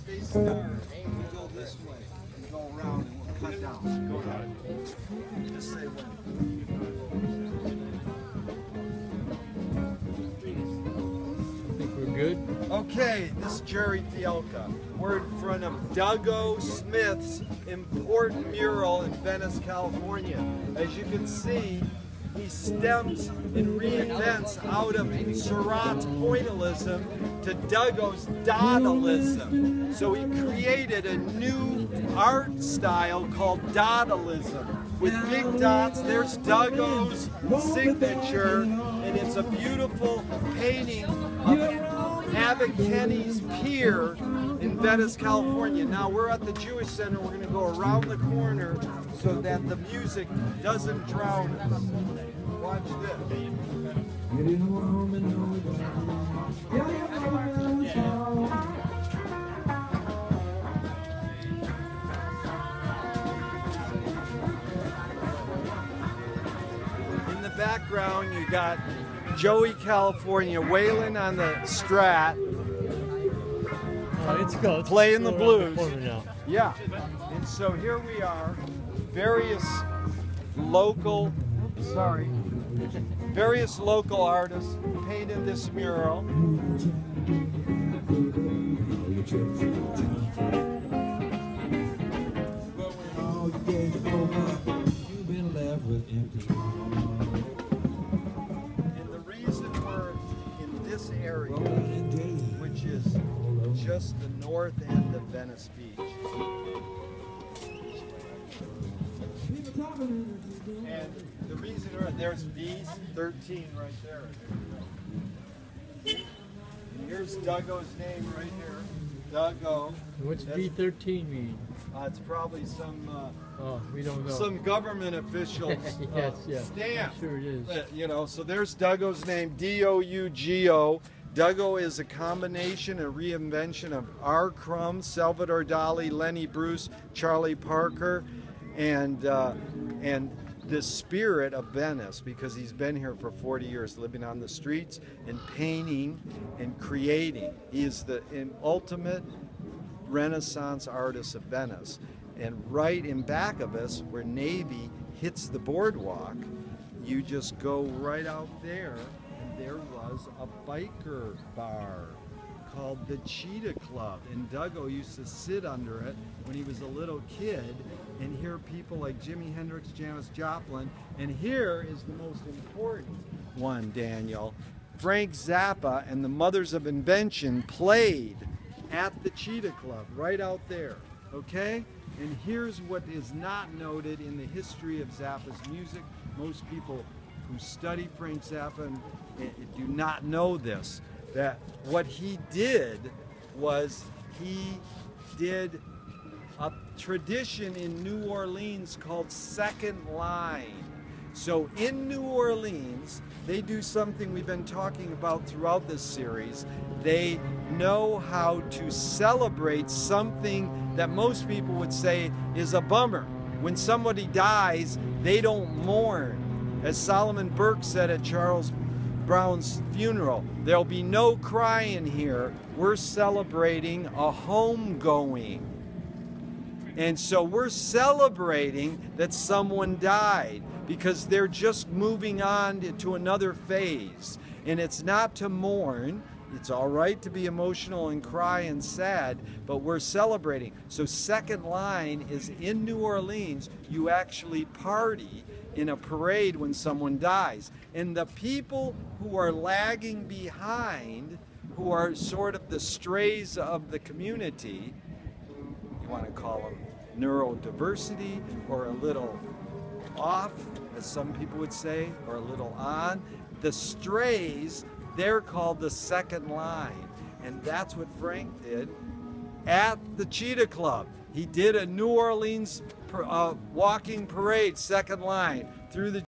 Face star. You go this way. You go around and we'll cut down. Go ahead. Just say when. I think we're good. Okay, this is Gerry Fialka. We're in front of Dougo Smith's important mural in Venice, California. As you can see, he stems and reinvents out of Seurat's pointillism to Dougo's dadaism. So he created a new art style called dadaism. With big dots, there's Dougo's signature, and it's a beautiful painting of Kenny's Pier in Venice, California. Now we're at the Jewish Center. We're going to go around the corner so that the music doesn't drown us. Watch this. In the background, you got Joey, California, wailing on the Strat. Playing the blues. Yeah. And so here we are, various local artists painted this mural. This area, which is just the north end of Venice Beach. And the reason there's Pt.3 right there. And here's Dougo's name right here. Dougo. What's Pt.3 mean? It's probably some we don't know. Some government official's stamp. Sure it is. You know, so there's Dougo's name, D-O-U-G-O. Dougo is a combination, a reinvention of R. Crumb, Salvador Dali, Lenny Bruce, Charlie Parker, and the spirit of Venice, because he's been here for 40 years, living on the streets and painting and creating. He is the ultimate Renaissance artist of Venice. And right in back of us, where Navy hits the boardwalk, you just go right out there, and there was a biker bar called the Cheetah Club. And Dougo used to sit under it when he was a little kid and hear people like Jimi Hendrix, Janis Joplin. And here is the most important one, Daniel. Frank Zappa and the Mothers of Invention played at the Cheetah Club, right out there, okay? And here's what is not noted in the history of Zappa's music. Most people who study Frank Zappa do not know this, that what he did was he did a tradition in New Orleans called second line. So in New Orleans, they do something we've been talking about throughout this series. They know how to celebrate something that most people would say is a bummer. When somebody dies, they don't mourn. As Solomon Burke said at Charles Brown's funeral, there'll be no crying here. We're celebrating a homegoing. And so we're celebrating that someone died, because they're just moving on to another phase. And it's not to mourn. It's all right to be emotional and cry and sad, but we're celebrating. So second line is in New Orleans, you actually party in a parade when someone dies. And the people who are lagging behind, who are sort of the strays of the community, you want to call them neurodiversity, or a little off, as some people would say, or a little on. The strays, they're called the second line. And that's what Frank did at the Cheetah Club. He did a New Orleans walking parade, second line, through the